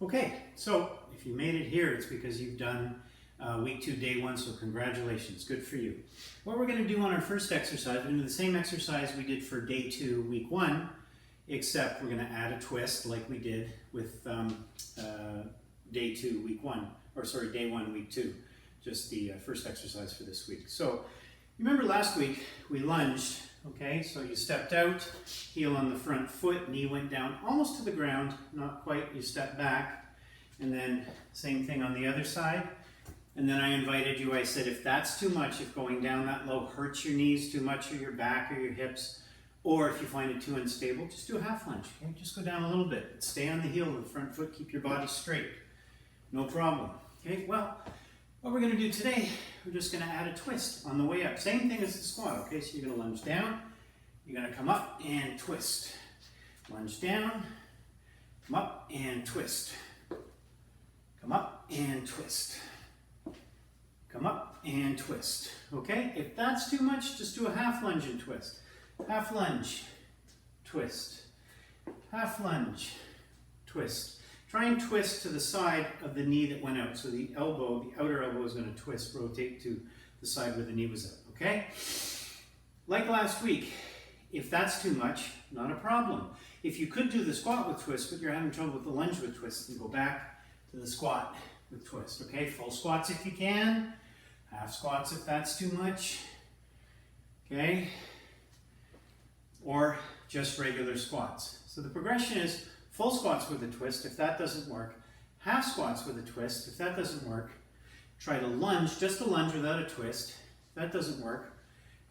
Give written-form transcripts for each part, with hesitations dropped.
Okay, so if you made it here, it's because you've done week 2, day 1, so congratulations, good for you. What we're going to do on our first exercise, we're going to do the same exercise we did for day 2, week 1, except we're going to add a twist like we did with day 2, week 1, or sorry, day 1, week 2, just the first exercise for this week. So, you remember last week we lunged, okay, so you stepped out, heel on the front foot, knee went down almost to the ground, not quite, you step back, and then same thing on the other side. And then I invited you, I said if that's too much, if going down that low hurts your knees too much or your back or your hips, or if you find it too unstable, just do a half lunge, okay? Just go down a little bit, stay on the heel of the front foot, keep your body straight, no problem, okay? Well, what we're going to do today, we're just going to add a twist on the way up. Same thing as the squat, okay? So you're going to lunge down, you're going to come up and twist. Lunge down, come up and twist. Come up and twist. Come up and twist, okay? If that's too much, just do a half lunge and twist. Half lunge, twist. Half lunge, twist. Try and twist to the side of the knee that went out. So the elbow, the outer elbow is going to twist, rotate to the side where the knee was out, okay? Like last week, if that's too much, not a problem. If you could do the squat with twist, but you're having trouble with the lunge with twist, then go back to the squat with twist, okay? Full squats if you can, half squats if that's too much, okay? Or just regular squats. So the progression is full squats with a twist, if that doesn't work. Half squats with a twist, if that doesn't work. Try to lunge, just a lunge without a twist. If that doesn't work,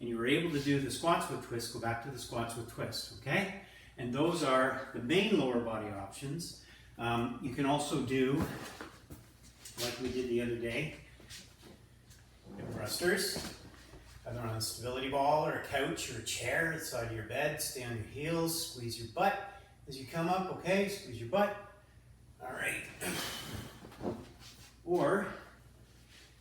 and you were able to do the squats with twist, go back to the squats with twist, okay? And those are the main lower body options. You can also do, like we did the other day, hip thrusters, either on a stability ball or a couch or a chair at the side of your bed. Stay on your heels, squeeze your butt as you come up, okay? Squeeze your butt. All right. Or,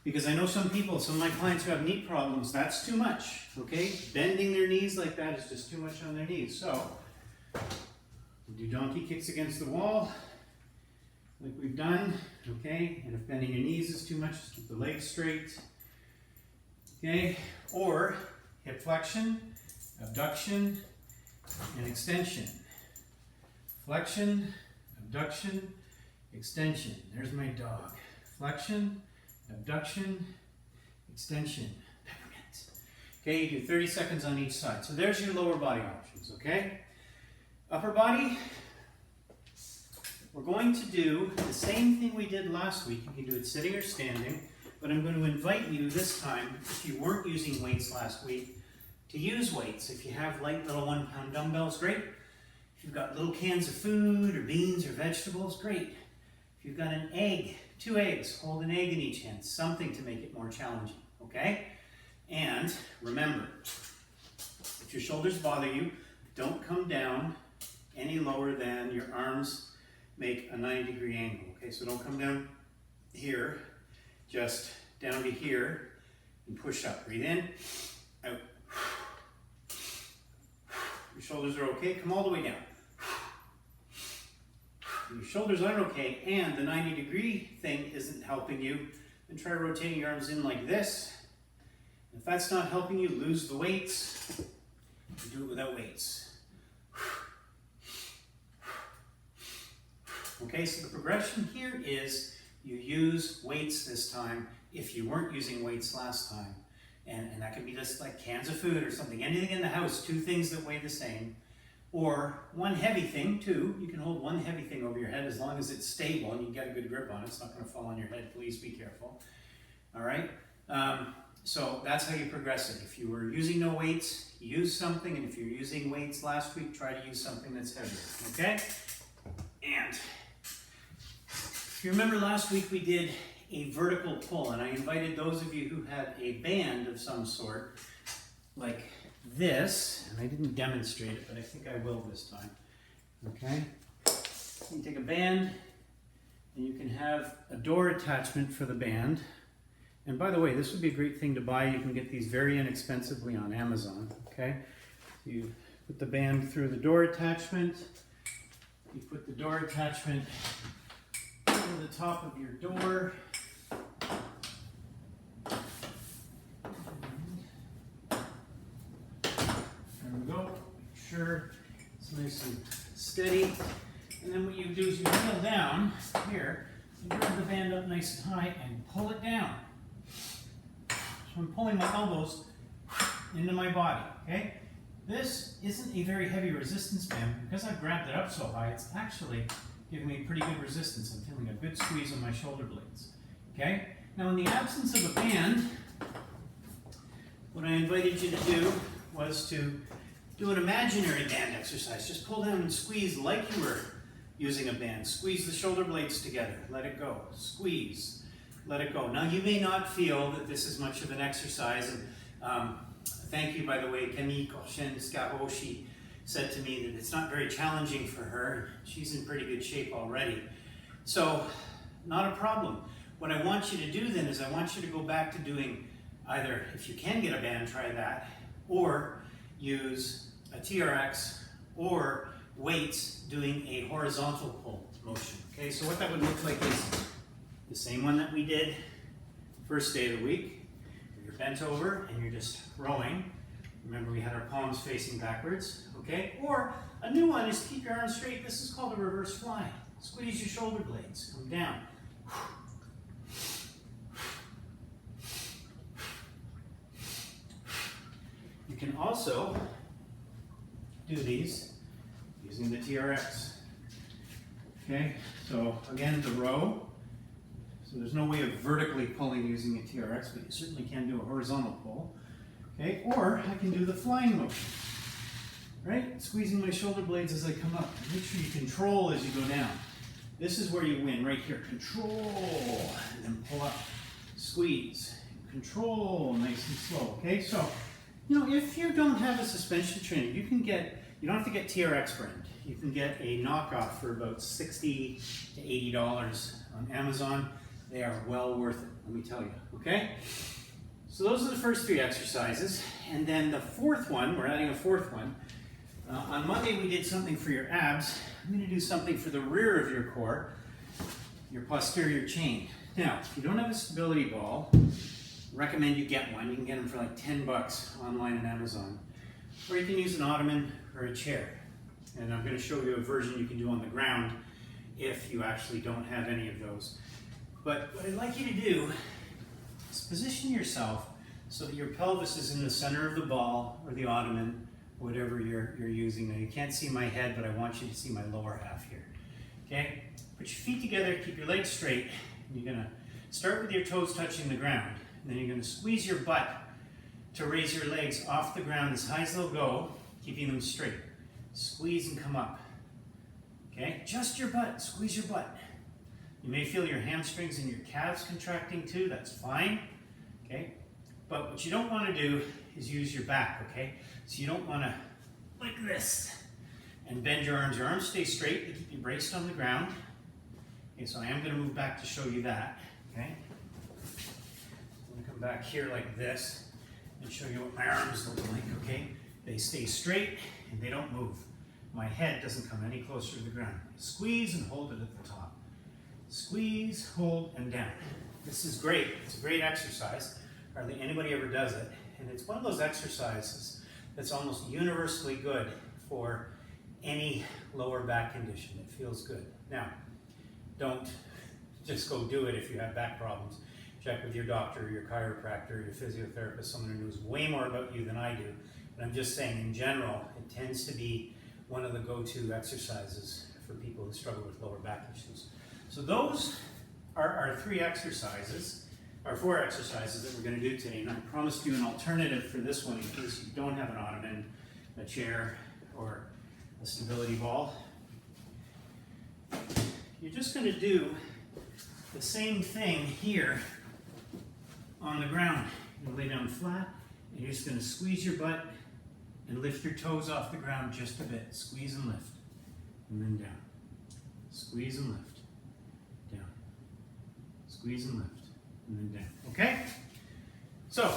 because I know some people, some of my clients who have knee problems, that's too much, okay? Bending their knees like that is just too much on their knees. So, do donkey kicks against the wall, like we've done, okay? And if bending your knees is too much, just keep the legs straight, okay? Or hip flexion, abduction, and extension. Flexion, abduction, extension. There's my dog. Flexion, abduction, extension. Peppermint. Okay, you do 30 seconds on each side. So there's your lower body options, okay? Upper body, we're going to do the same thing we did last week. You can do it sitting or standing, but I'm going to invite you this time, if you weren't using weights last week, to use weights. If you have light little 1-pound dumbbells, great. If you've got little cans of food or beans or vegetables, great. If you've got an egg, 2 eggs, hold an egg in each hand, something to make it more challenging, okay? And remember, if your shoulders bother you, don't come down any lower than your arms make a 90-degree angle, okay? So don't come down here, just down to here and push up. Breathe in, out. Your shoulders are okay, come all the way down. Your shoulders aren't okay and the 90-degree thing isn't helping you, then try rotating your arms in like this. If that's not helping you, lose the weights. Do it without weights. Okay, so the progression here is you use weights this time if you weren't using weights last time. And that could be just like cans of food or something, anything in the house, 2 things that weigh the same. Or one heavy thing, too. You can hold one heavy thing over your head as long as it's stable and you get a good grip on it. It's not going to fall on your head. Please be careful. All right? So that's how you progress it. If you were using no weights, use something. And if you're using weights last week, try to use something that's heavier. Okay? And if you remember last week, we did a vertical pull. And I invited those of you who had a band of some sort, like this, and I didn't demonstrate it, but I think I will this time, okay? You can take a band, and you can have a door attachment for the band. And by the way, this would be a great thing to buy. You can get these very inexpensively on Amazon, okay? So you put the band through the door attachment. You put the door attachment top of your door. There we go. Sure, it's nice and steady. And then what you do is you kneel down here, you grab the band up nice and high and pull it down. So I'm pulling my elbows into my body, okay? This isn't a very heavy resistance band. Because I've grabbed it up so high, it's actually giving me pretty good resistance. I'm feeling a good squeeze on my shoulder blades, okay? Now in the absence of a band, what I invited you to do was to do an imaginary band exercise. Just pull down and squeeze like you were using a band. Squeeze the shoulder blades together. Let it go. Squeeze. Let it go. Now you may not feel that this is much of an exercise. And thank you, by the way, Camille Corchen-Scaro. She said to me that it's not very challenging for her. She's in pretty good shape already. So, not a problem. What I want you to do then is I want you to go back to doing either, if you can get a band, try that, or use a TRX or weights doing a horizontal pull motion. Okay, so what that would look like is the same one that we did first day of the week. You're bent over and you're just rowing. Remember, we had our palms facing backwards, okay? Or a new one is keep your arms straight. This is called a reverse fly. Squeeze your shoulder blades, come down. You can also do these using the TRX. Okay, so again, the row. So there's no way of vertically pulling using a TRX, but you certainly can do a horizontal pull. Okay, or I can do the flying motion. Right? Squeezing my shoulder blades as I come up. Make sure you control as you go down. This is where you win, right here. Control, and then pull up. Squeeze. Control, nice and slow. Okay, so, you know, if you don't have a suspension trainer, you don't have to get TRX brand. You can get a knockoff for about $60 to $80 on Amazon. They are well worth it, let me tell you, okay? So those are the first three exercises. And then the fourth one, we're adding a fourth one. On Monday we did something for your abs. I'm gonna do something for the rear of your core, your posterior chain. Now, if you don't have a stability ball, recommend you get one. You can get them for like 10 bucks online on Amazon. Or you can use an ottoman or a chair. And I'm going to show you a version you can do on the ground if you actually don't have any of those. But what I'd like you to do is position yourself so that your pelvis is in the center of the ball or the ottoman, whatever you're using. Now you can't see my head, but I want you to see my lower half here. Okay? Put your feet together, keep your legs straight. You're going to start with your toes touching the ground. And then you're going to squeeze your butt to raise your legs off the ground as high as they'll go, keeping them straight. Squeeze and come up. Okay? Just your butt. Squeeze your butt. You may feel your hamstrings and your calves contracting too. That's fine. Okay? But what you don't want to do is use your back. Okay? So you don't want to, like this, and bend your arms. Your arms stay straight. They keep you braced on the ground. Okay, so I am going to move back to show you that. Okay? I'm going to come back here like this and show you what my arms look like. Okay? They stay straight and they don't move. My head doesn't come any closer to the ground. Squeeze and hold it at the top. Squeeze, hold, and down. This is great. It's a great exercise. Hardly anybody ever does it. And it's one of those exercises that's almost universally good for any lower back condition. It feels good. Now, don't just go do it if you have back problems. Check with your doctor, your chiropractor, your physiotherapist, someone who knows way more about you than I do. But I'm just saying, in general, it tends to be one of the go-to exercises for people who struggle with lower back issues. So those are our four exercises that we're going to do today. And I promised you an alternative for this one in case you don't have an ottoman, a chair, or a stability ball. You're just going to do the same thing here on the ground. You're going to lay down flat, and you're just going to squeeze your butt and lift your toes off the ground just a bit. Squeeze and lift, and then down. Squeeze and lift, down. Squeeze and lift, and then down. Okay? So,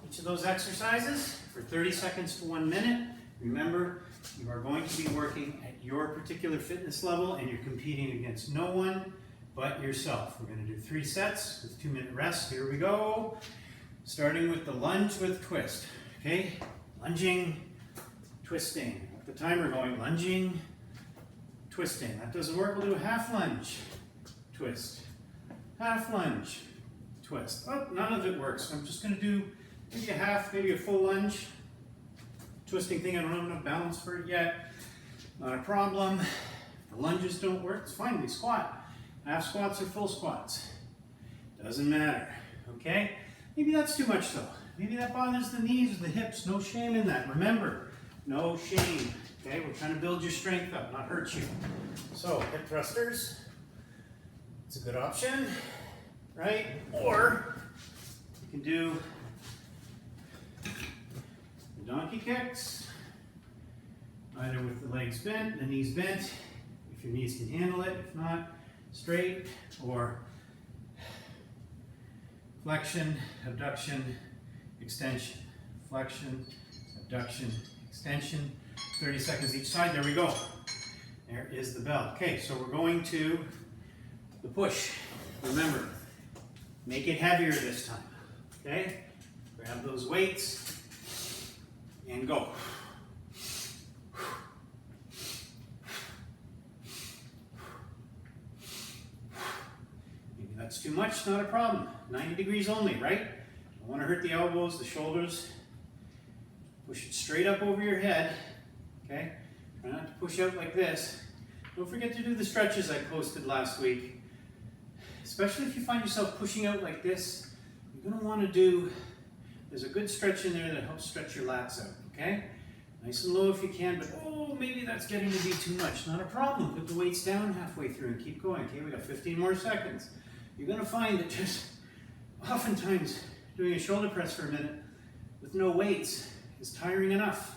each of those exercises for 30 seconds to 1 minute. Remember, you are going to be working at your particular fitness level, and you're competing against no one but yourself. We're going to do 3 sets with 2-minute rests. Here we go. Starting with the lunge with twist. Okay, lunging, twisting. With the timer going, lunging, twisting. That doesn't work. We'll do a half lunge, twist, half lunge, twist. Oh, none of it works. I'm just going to do maybe a half, maybe a full lunge. Twisting thing, I don't have enough balance for it yet. Not a problem. If the lunges don't work, it's fine. We squat. Half squats or full squats. Doesn't matter. Okay? Maybe that's too much though. Maybe that bothers the knees or the hips. No shame in that. Remember, no shame. Okay? We're trying to build your strength up, not hurt you. So, hip thrusters. It's a good option, right? Or you can do the donkey kicks, either with the legs bent, the knees bent, if your knees can handle it. If not, straight, or flexion, abduction, extension. Flexion, abduction, extension. 30 seconds each side. There we go. There is the bell. Okay, so we're going to the push. Remember, make it heavier this time. Okay? Grab those weights and go. Maybe that's too much, not a problem. 90 degrees only, right? Don't want to hurt the elbows, the shoulders. Push it straight up over your head. Okay? Try not to push out like this. Don't forget to do the stretches I posted last week. Especially if you find yourself pushing out like this, you're going to want to do, there's a good stretch in there that helps stretch your lats out, okay? Nice and low if you can, but oh, maybe that's getting to be too much. Not a problem. Put the weights down halfway through and keep going. Okay, we got 15 more seconds. You're going to find that just oftentimes doing a shoulder press for a minute with no weights is tiring enough.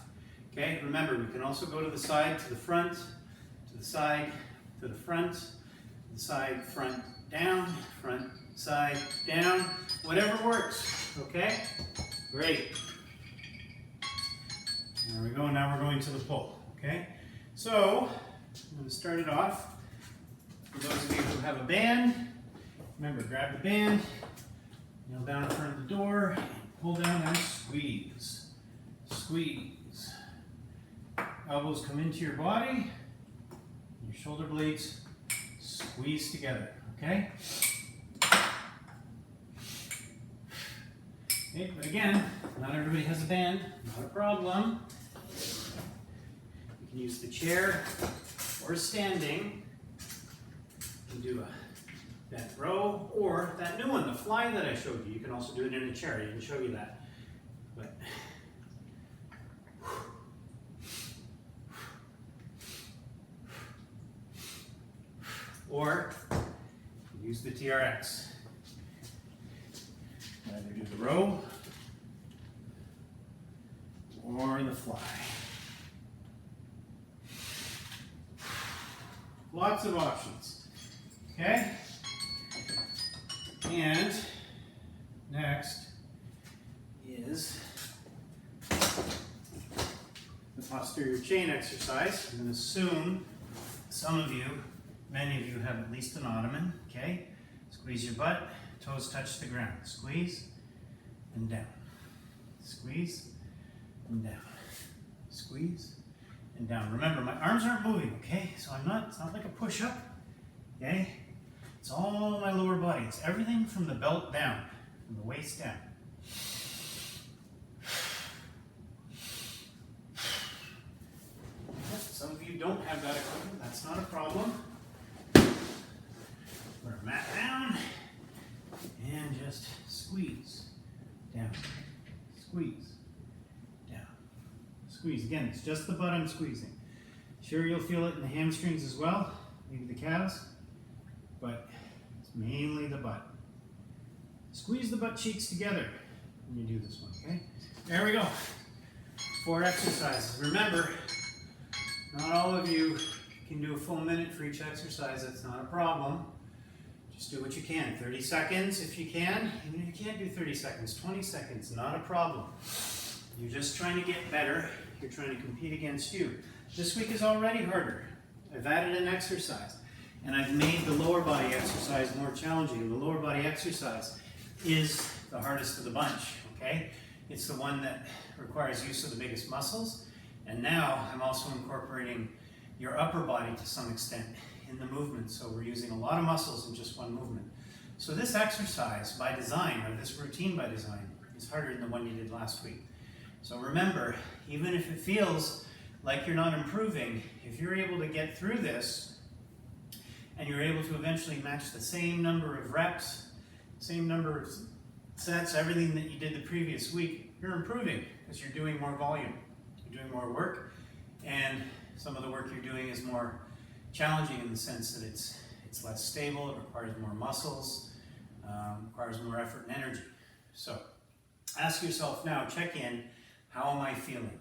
Okay, remember, we can also go to the side, to the front, to the side, to the front, to the side, front, down, front, side, down, whatever works, okay? Great. There we go, now we're going to the pull, okay? So, I'm going to start it off. For those of you who have a band, remember, grab the band, kneel down in front of the door, and pull down and squeeze. Squeeze. Elbows come into your body, your shoulder blades squeeze together. Okay? Okay, but again, not everybody has a band, not a problem. You can use the chair or standing. You can do that row or that new one, the fly that I showed you. You can also do it in a chair. I didn't show you that. But or use the TRX. Either do the row or the fly. Lots of options. Okay? And next is the posterior chain exercise. I'm going to assume some of you, many of you have at least an ottoman, okay? Squeeze your butt, toes touch the ground. Squeeze and down. Squeeze and down. Squeeze and down. Remember, my arms aren't moving, okay? So it's not like a push-up, okay? It's all my lower body. It's everything from the belt down, from the waist down. Some of you don't have that equipment. That's not a problem. Put our mat down and just squeeze down, squeeze down, squeeze. Again, it's just the butt I'm squeezing. Sure, you'll feel it in the hamstrings as well, maybe the calves, but it's mainly the butt. Squeeze the butt cheeks together when you do this one, okay? There we go. 4 exercises. Remember, not all of you can do a full minute for each exercise. That's not a problem. Just do what you can. 30 seconds if you can. Even if you can't do 30 seconds, 20 seconds, not a problem. You're just trying to get better. You're trying to compete against you. This week is already harder. I've added an exercise, and I've made the lower body exercise exercise more challenging. The lower body exercise is the hardest of the bunch, okay? It's the one that requires use of the biggest muscles. And now I'm also incorporating your upper body to some extent in the movement. So we're using a lot of muscles in just one movement. So this exercise by design, or this routine by design, is harder than the one you did last week. So remember, even if it feels like you're not improving, if you're able to get through this and you're able to eventually match the same number of reps, same number of sets, everything that you did the previous week, you're improving because you're doing more volume, you're doing more work, and some of the work you're doing is more challenging in the sense that it's less stable, it requires more muscles, requires more effort and energy. So ask yourself now, check in, how am I feeling?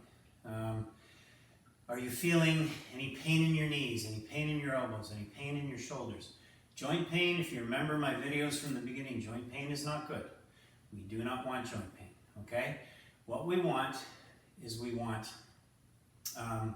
Are you feeling any pain in your knees, any pain in your elbows, any pain in your shoulders? Joint pain, if you remember my videos from the beginning, joint pain is not good. We do not want joint pain, okay? What we want is we want to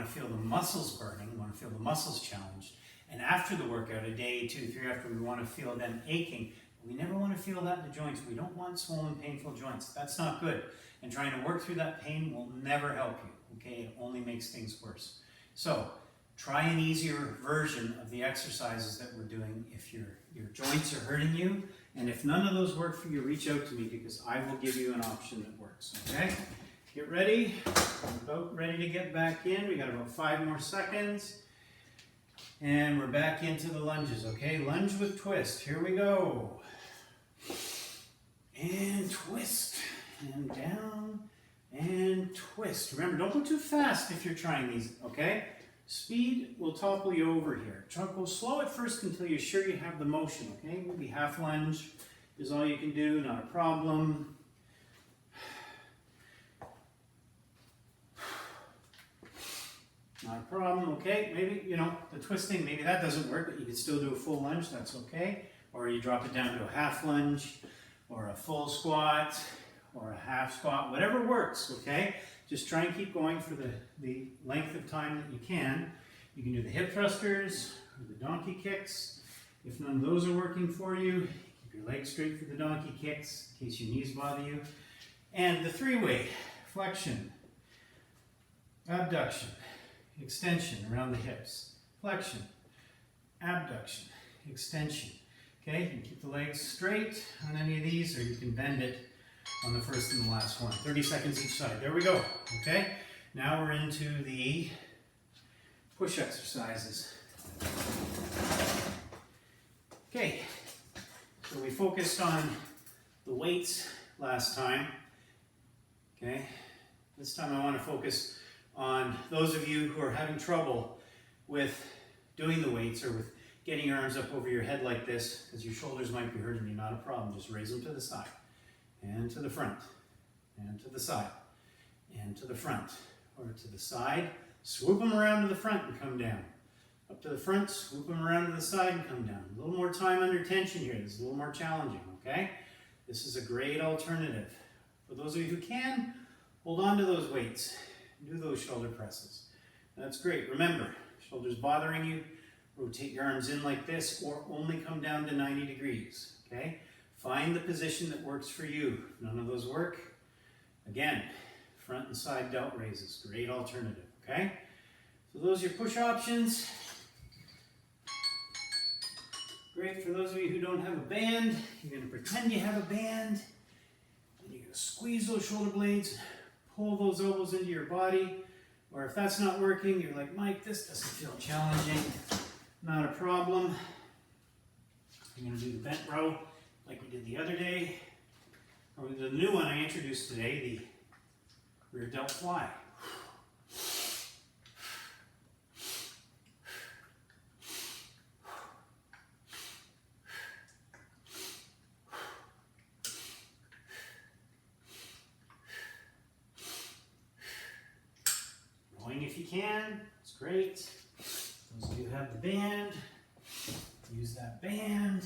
feel the muscles burning, we want to feel the muscles challenged, and after the workout, a day, 2, 3 after, we want to feel them aching. We never want to feel that in the joints. We don't want swollen, painful joints. That's not good. And trying to work through that pain will never help you, okay? It only makes things worse. So, try an easier version of the exercises that we're doing if your joints are hurting you. And if none of those work for you, reach out to me because I will give you an option that works, okay? Get ready. We're about ready to get back in. We got about 5 more seconds. And we're back into the lunges, okay? Lunge with twist. Here we go. And twist. And down. And twist. Remember, don't go too fast if you're trying these, okay? Speed will topple you over here. Go slow at first until you're sure you have the motion, okay? Maybe half lunge is all you can do, not a problem. Not a problem, okay? Maybe, the twisting, maybe that doesn't work, but you can still do a full lunge, that's okay. Or you drop it down to a half lunge, or a full squat, or a half squat, whatever works, okay? Just try and keep going for the length of time that you can. You can do the hip thrusters, or the donkey kicks. If none of those are working for you, keep your legs straight for the donkey kicks, in case your knees bother you. And the 3-way, flexion, abduction, extension around the hips, flexion, abduction, extension. Okay, you can keep the legs straight on any of these, or you can bend it on the first and the last one. 30 seconds each side. There we go. Okay, now we're into the push exercises. Okay, so we focused on the weights last time. Okay, this time I want to focus on those of you who are having trouble with doing the weights or with getting your arms up over your head like this because your shoulders might be hurting you. Not a problem. Just raise them to the side and to the front and to the side and to the front or to the side. Swoop them around to the front and come down. Up to the front, swoop them around to the side and come down. A little more time under tension here. This is a little more challenging, okay? This is a great alternative. For those of you who can, hold on to those weights. Do those shoulder presses. That's great. Remember, shoulders bothering you, rotate your arms in like this or only come down to 90 degrees, okay? Find the position that works for you. If none of those work, again, front and side delt raises. Great alternative, okay? So those are your push options. Great for those of you who don't have a band. You're going to pretend you have a band. And you're going to squeeze those shoulder blades, pull those elbows into your body. Or if that's not working, you're like, Mike, this doesn't feel challenging. Not a problem. I'm going to do the bent row like we did the other day. Or the new one I introduced today, the rear delt fly. If you can, it's great. Those of you who have the band, use that band.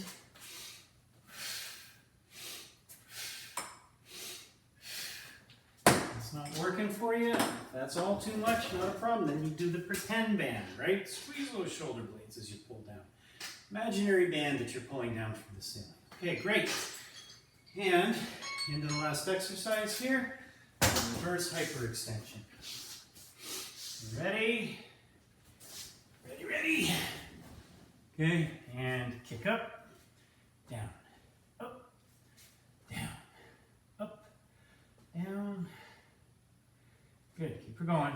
It's not working for you. If that's all too much, not a problem. Then you do the pretend band, right? Squeeze those shoulder blades as you pull down. imaginary band that you're pulling down from the ceiling. Okay, great. And into the last exercise here, reverse hyperextension. Ready? Ready, ready. Okay, and kick up, down, up, down, up, down. Good, keep her going.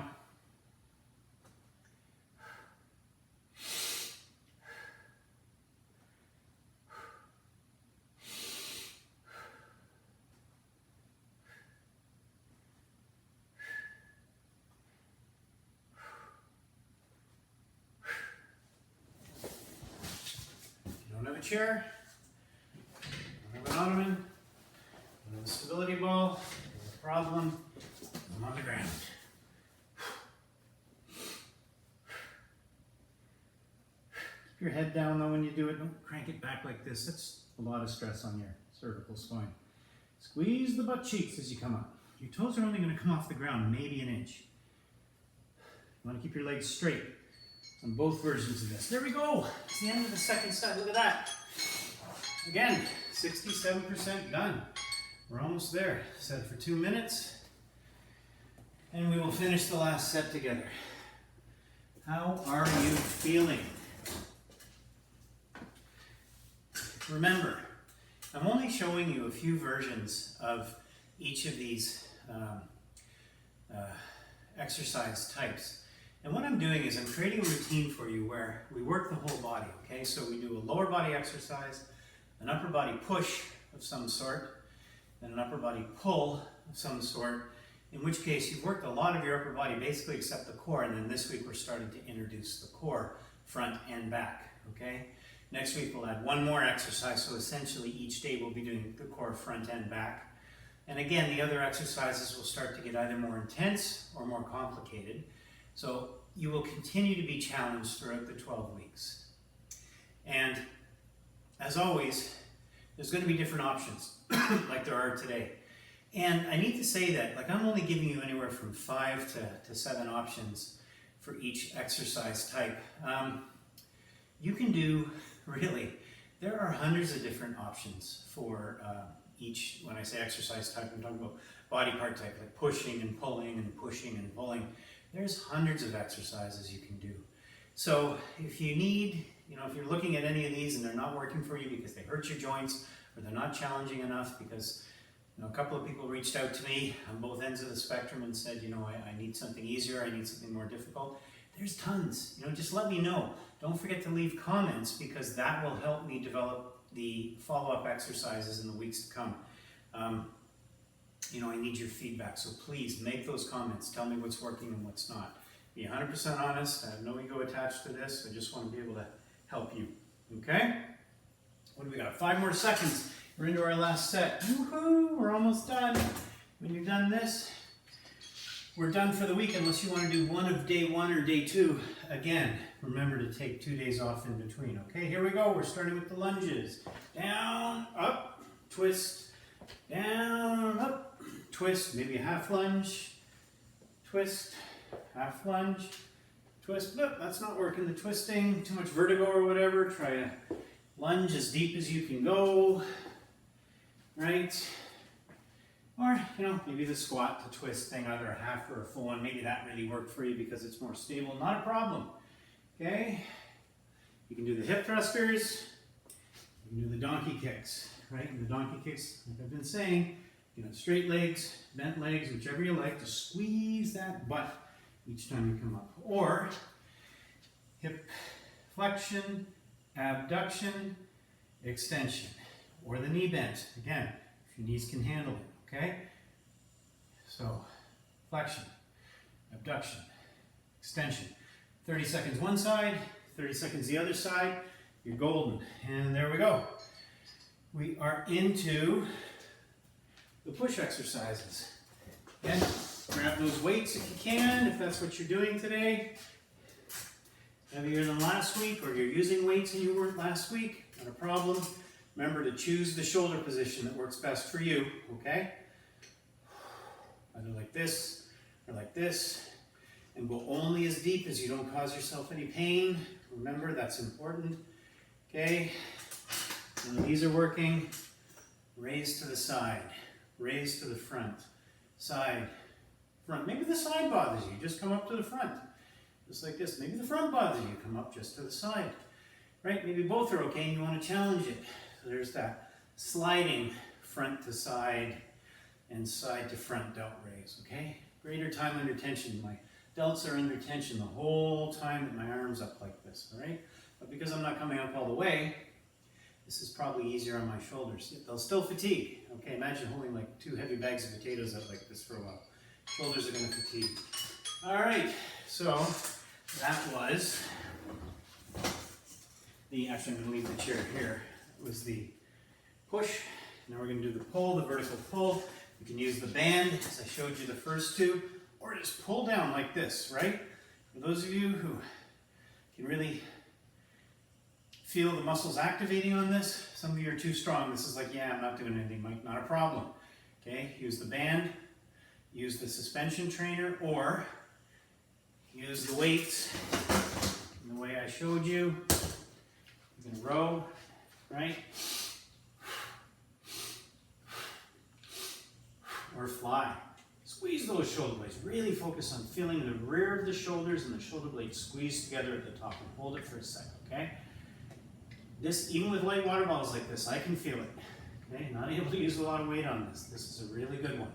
A chair, don't have an ottoman, don't have a stability ball, no problem, I'm on the ground. Keep your head down though when you do it, don't crank it back like this, that's a lot of stress on your cervical spine. Squeeze the butt cheeks as you come up. Your toes are only going to come off the ground maybe an inch. You want to keep your legs straight on both versions of this. There we go. It's the end of the second set. Look at that. Again, 67% done. We're almost there. Set for 2 minutes. And we will finish the last set together. How are you feeling? Remember, I'm only showing you a few versions of each of these exercise types. And what I'm doing is I'm creating a routine for you where we work the whole body, okay? So we do a lower body exercise, an upper body push of some sort, and an upper body pull of some sort, in which case you've worked a lot of your upper body, basically except the core, and then this week we're starting to introduce the core, front and back, okay? Next week we'll add one more exercise, so essentially each day we'll be doing the core, front and back. And again, the other exercises will start to get either more intense or more complicated. So you will continue to be challenged throughout the 12 weeks. And as always, there's going to be different options, like there are today. And I need to say that, like, I'm only giving you anywhere from 5 to 7 options for each exercise type. You can do, really, there are hundreds of different options for each, when I say exercise type, I'm talking about body part type, like pushing and pulling and pushing and pulling. There's hundreds of exercises you can do. So if you need, if you're looking at any of these and they're not working for you because they hurt your joints or they're not challenging enough because, a couple of people reached out to me on both ends of the spectrum and said, I need something easier, I need something more difficult. There's tons, just let me know. Don't forget to leave comments because that will help me develop the follow-up exercises in the weeks to come. I need your feedback, so please make those comments. Tell me what's working and what's not. Be 100% honest. I have no ego attached to this. I just want to be able to help you. Okay? What do we got? 5 more seconds. We're into our last set. Woohoo! We're almost done. When you're done this, we're done for the week unless you want to do one of day 1 or day 2. Again, remember to take 2 days off in between. Okay, here we go. We're starting with the lunges. Down, up, twist, down, up, twist, maybe a half lunge, twist, half lunge, twist. Nope, that's not working. The twisting, too much vertigo or whatever. Try a lunge as deep as you can go, right? Or, maybe the squat to twist thing, either a half or a full one. Maybe that really worked for you because it's more stable. Not a problem. Okay? You can do the hip thrusters. You can do the donkey kicks, right? And the donkey kicks, like I've been saying, straight legs, bent legs, whichever you like, to squeeze that butt each time you come up. Or hip flexion, abduction, extension. Or the knee bend. Again, if your knees can handle it, okay? So, flexion, abduction, extension. 30 seconds one side, 30 seconds the other side. You're golden. And there we go. We are into the push exercises. Again, grab those weights if you can, if that's what you're doing today. Heavier than last week, or you're using weights and you weren't last week, not a problem. Remember to choose the shoulder position that works best for you, okay? Either like this or like this. And go only as deep as you don't cause yourself any pain. Remember, that's important. Okay, and these are working. Raise to the side, raise to the front, side, front. Maybe the side bothers you, just come up to the front. Just like this. Maybe the front bothers you, come up just to the side. Right? Maybe both are okay and you want to challenge it. So there's that sliding front to side and side to front delt raise, okay? Greater time under tension. My delts are under tension the whole time that my arm's up like this, all right? But because I'm not coming up all the way, this is probably easier on my shoulders. They'll still fatigue. Okay, imagine holding like 2 heavy bags of potatoes up like this for a while. Shoulders are going to fatigue. All right, so that was the, actually I'm going to leave the chair here. It was the push. Now we're going to do the pull, the vertical pull. You can use the band, as I showed you the first two, or just pull down like this, right? For those of you who can really feel the muscles activating on this, some of you are too strong. This is like, yeah, I'm not doing anything, Mike, not a problem. Okay, use the band, use the suspension trainer, or use the weights in the way I showed you. You can row, right? Or fly. Squeeze those shoulder blades. Really focus on feeling the rear of the shoulders and the shoulder blades squeeze together at the top, and hold it for a second, okay? This, even with light water bottles like this, I can feel it. Okay, not able to use a lot of weight on this. This is a really good one.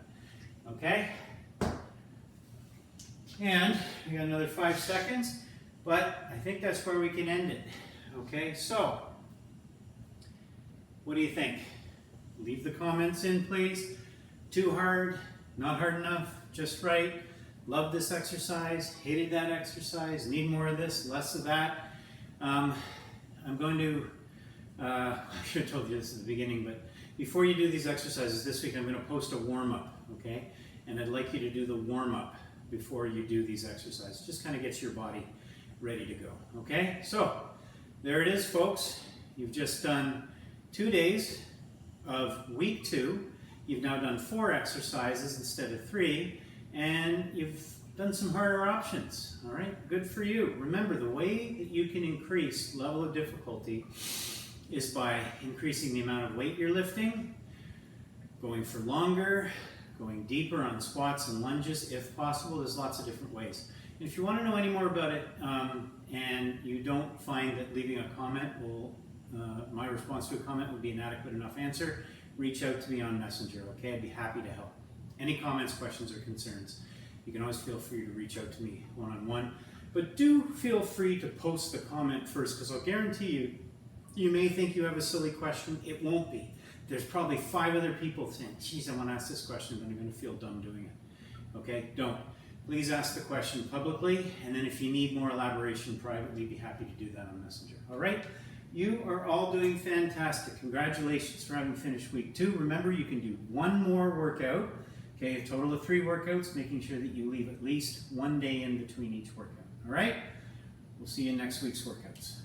Okay? And we got another 5 seconds, but I think that's where we can end it. Okay, so what do you think? Leave the comments in, please. Too hard, not hard enough, just right. Love this exercise, hated that exercise, need more of this, less of that. I'm going to, I should have told you this at the beginning, but before you do these exercises this week, I'm going to post a warm-up, okay? And I'd like you to do the warm-up before you do these exercises. Just kind of gets your body ready to go, okay? So, there it is, folks. You've just done 2 days of week 2. You've now done 4 exercises instead of 3, and you've done some harder options, all right? Good for you. Remember, the way that you can increase level of difficulty is by increasing the amount of weight you're lifting, going for longer, going deeper on squats and lunges if possible. There's lots of different ways. And if you want to know any more about it, and you don't find that leaving a comment will, my response to a comment would be an adequate enough answer, reach out to me on Messenger, okay? I'd be happy to help. Any comments, questions, or concerns, you can always feel free to reach out to me one-on-one. But do feel free to post the comment first, because I'll guarantee you, you may think you have a silly question. It won't be. There's probably 5 other people saying, geez, I want to ask this question, but I'm going to feel dumb doing it. Okay? Don't. Please ask the question publicly, and then if you need more elaboration privately, be happy to do that on Messenger. All right? You are all doing fantastic. Congratulations for having finished week 2. Remember, you can do 1 more workout. Okay, a total of 3 workouts, making sure that you leave at least 1 day in between each workout. All right? We'll see you in next week's workouts.